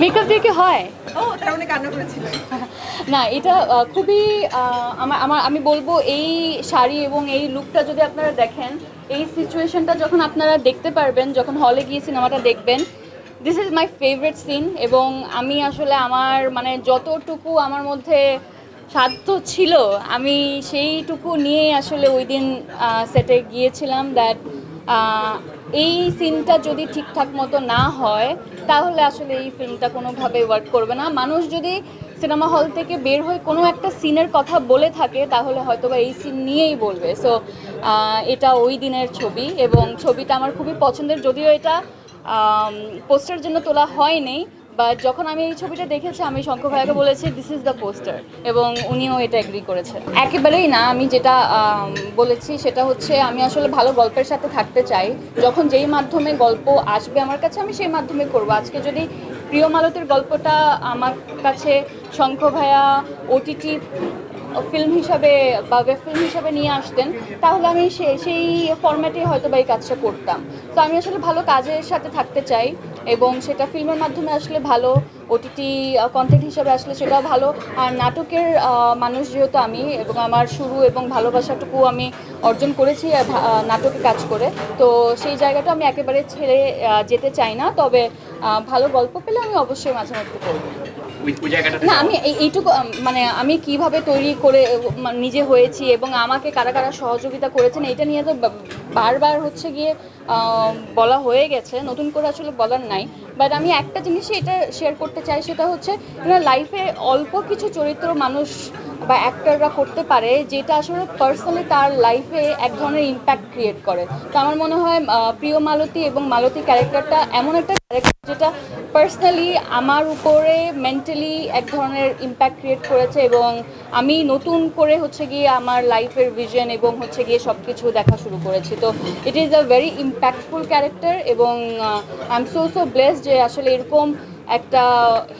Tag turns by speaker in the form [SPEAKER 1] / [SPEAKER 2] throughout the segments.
[SPEAKER 1] Makeup দিয়ে কি হয়?
[SPEAKER 2] ও তার মানে কান্না করেছিল।
[SPEAKER 1] না, এটা খুবই আমার আমার আমি বলবো এই শাড়ি এবং এই লুকটা যদি আপনারা দেখেন, এই সিচুয়েশনটা যখন আপনারা দেখতে পারবেন, যখন হলে গিয়ে সিনেমাটা দেখবেন, this is my favourite scene. এবং আমি আসলে আমার মানে যতটুকু আমার মধ্যে সাধ্য ছিল, আমি সেইটুকু নিয়েই আসলে ওই দিন সেটে গিয়েছিলাম। দ্যাট এই সিনটা যদি ঠিকঠাক মতো না হয়, তাহলে আসলে এই ফিল্মটা কোনোভাবে ওয়ার্ক করবে না। মানুষ যদি সিনেমা হল থেকে বের হয়ে কোনো একটা সিনের কথা বলে থাকে, তাহলে হয়তো বা এই সিন নিয়েই বলবে। সো এটা ওই দিনের ছবি, এবং ছবিটা আমার খুবই পছন্দের। যদিও এটা পোস্টার জন্য তোলা হয়নি, বাট যখন আমি এই ছবিটা দেখেছি, আমি শঙ্কর ভাইয়াকে বলেছি দিস ইজ দ্য পোস্টার, এবং উনিও এটা এগ্রি করেছে। একেবারেই না, আমি যেটা বলেছি সেটা হচ্ছে আমি আসলে ভালো গল্পের সাথে থাকতে চাই। যখন যেই মাধ্যমে গল্প আসবে আমার কাছে, আমি সেই মাধ্যমে করব। আজকে যদি প্রিয় মালতীর গল্পটা আমার কাছে শঙ্কর ভাইয়া ওটিটি ফিল্ম হিসাবে বা ওয়েব ফিল্ম হিসাবে নিয়ে আসতেন, তাহলে আমি সেই ফরম্যাটে হয়তো বা এই কাজটা করতাম। তো আমি আসলে ভালো কাজের সাথে থাকতে চাই, এবং সেটা ফিল্মের মাধ্যমে আসলে ভালো, ওটিটি কন্টেন্ট হিসাবে আসলে সেটাও ভালো। আর নাটকের মানুষ যেহেতু আমি, এবং আমার শুরু এবং ভালোবাসাটুকু আমি অর্জন করেছি নাটকে কাজ করে, তো সেই জায়গাটা আমি একেবারে ছেড়ে যেতে চাই না। তবে ভালো গল্প পেলে আমি অবশ্যই মাঝে মধ্যে করবো। না, আমি এইটুকু মানে আমি কিভাবে তৈরি করে নিজে হয়েছি এবং আমাকে কারা কারা সহযোগিতা করেছেন, এটা নিয়ে তো বারবার হচ্ছে গিয়ে বলা হয়ে গেছে, নতুন করে আসলে বলার নাই। বাট আমি একটা জিনিসই এটা শেয়ার করতে চাই, সেটা হচ্ছে লাইফে অল্প কিছু চরিত্র মানুষ বা অ্যাক্টররা করতে পারে, যেটা আসলে পার্সোনালি তার লাইফে এক ধরনের ইম্প্যাক্ট ক্রিয়েট করে। তো আমার মনে হয় প্রিয় মালতী এবং মালতী ক্যারেক্টারটা এমন একটা ক্যারেক্টার যেটা পার্সোনালি আমার উপরে মেন্টালি এক ধরনের ইম্প্যাক্ট ক্রিয়েট করেছে, এবং আমি নতুন করে হচ্ছে গিয়ে আমার লাইফের ভিশন এবং হচ্ছে গিয়ে সব কিছু দেখা শুরু করেছি। তো it is a very impactful character, এবং আই এম সো ব্লেসড যে আসলে এরকম একটা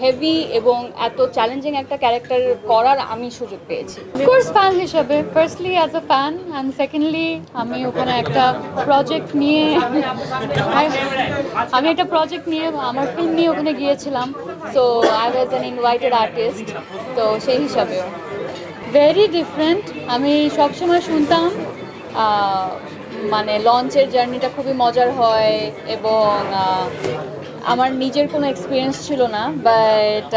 [SPEAKER 1] হেভি এবং এত চ্যালেঞ্জিং একটা ক্যারেক্টার করার আমি সুযোগ পেয়েছি। অফকোর্স ফ্যান হিসাবে, firstly as a fan, and secondly আমি ওখানে একটা প্রজেক্ট নিয়ে আমার ফিল্ম নিয়ে ওখানে গিয়েছিলাম। So I was an invited artist, তো সেই হিসাবেও ভেরি ডিফারেন্ট। আমি সবসময় শুনতাম মানে লঞ্চের জার্নিটা খুবই মজার হয়, এবং আমার নিজের কোনো এক্সপিরিয়েন্স ছিল না, বাট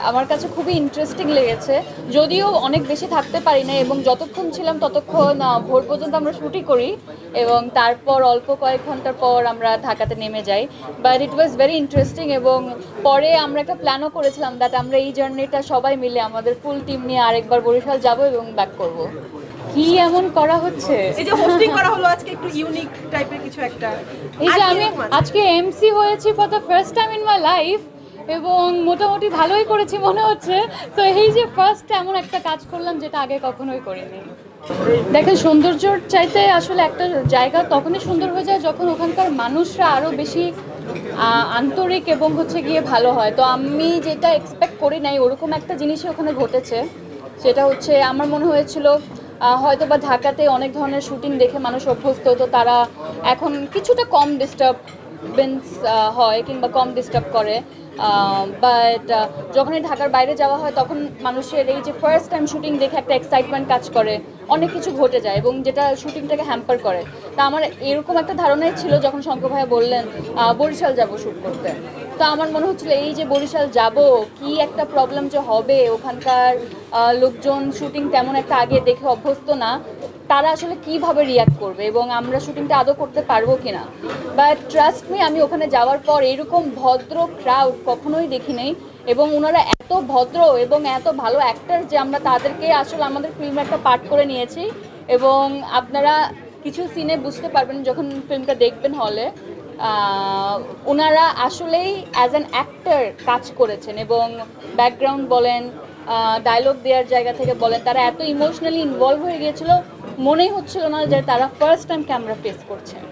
[SPEAKER 1] আমার কাছে খুবই ইন্টারেস্টিং লেগেছে। যদিও অনেক বেশি থাকতে পারি না, এবং যতক্ষণ ছিলাম ততক্ষণ ভোর পর্যন্ত আমরা শুটই করি, এবং তারপর অল্প কয়েক ঘন্টার পর আমরা ঢাকাতে নেমে যাই। But it was very interesting, এবং পরে আমরা একটা প্ল্যানও করেছিলাম দ্যাট আমরা এই জার্নিটা সবাই মিলে আমাদের ফুল টিম নিয়ে আরেকবার বরিশাল যাব এবং ব্যাক করব। কি এমন করা হচ্ছে?
[SPEAKER 2] এই যে হোস্টিং করা হলো আজকে, একটু ইউনিক টাইপের কিছু একটা।
[SPEAKER 1] এই যে আমি আজকে এমসি হয়েছি for the first time in my life, এবং মোটামুটি ভালোই করেছি মনে হচ্ছে। তো এই যে ফার্স্ট এমন একটা কাজ করলাম যেটা আগে কখনোই করিনি। দেখেন, সৌন্দর্যর চাইতে আসলে একটা জায়গা তখনই সুন্দর হয়ে যায় যখন ওখানকার মানুষরা আরও বেশি আন্তরিক এবং হচ্ছে গিয়ে ভালো হয়। তো আমি যেটা এক্সপেক্ট করি নাই, ওরকম একটা জিনিসই ওখানে ঘটেছে। সেটা হচ্ছে আমার মনে হয়েছিল হয়তো বা ঢাকাতে অনেক ধরনের শুটিং দেখে মানুষ অভ্যস্ত, তো তারা এখন কিছুটা কম ডিস্টার্বেন্স হয় কিংবা কম ডিস্টার্ব করে। বাট যখনই ঢাকার বাইরে যাওয়া হয়, তখন মানুষের এই যে ফার্স্ট টাইম শুটিং দেখে একটা এক্সাইটমেন্ট কাজ করে, অনেক কিছু ঘটে যায় এবং যেটা শুটিংটাকে হ্যাম্পার করে। তা আমার এরকম একটা ধারণাই ছিল যখন শঙ্কর ভাইয়া বললেন বরিশাল যাব শ্যুট করতে। তো আমার মনে হচ্ছিল এই যে বরিশাল যাব, কি একটা প্রবলেম যে হবে, ওখানকার লোকজন শুটিং তেমন একটা আগে দেখে অভ্যস্ত না, তারা আসলে কিভাবে রিয়াক্ট করবে এবং আমরা শুটিংটা আদৌ করতে পারবো কিনা। বাট ট্রাস্ট মি, আমি ওখানে যাওয়ার পর এরকম ভদ্র ক্রাউড কখনোই দেখি নাই, এবং ওনারা এত ভদ্র এবং এত ভালো অ্যাক্টর যে আমরা তাদেরকে আসলে আমাদের ফিল্মে একটা পার্ট করে নিয়েছি। এবং আপনারা কিছু সিনে বুঝতে পারবেন যখন ফিল্মটা দেখবেন হলে, ওনারা আসলেই অ্যাজ অ্যান অ্যাক্টর কাজ করেছেন, এবং ব্যাকগ্রাউন্ড বলেন, ডায়লগ দেওয়ার জায়গা থেকে বলেন, তারা এত ইমোশনালি ইনভলভ হয়ে গিয়েছিল, মনেই হচ্ছিল না যে তারা ফার্স্ট টাইম ক্যামেরা ফেস করছে।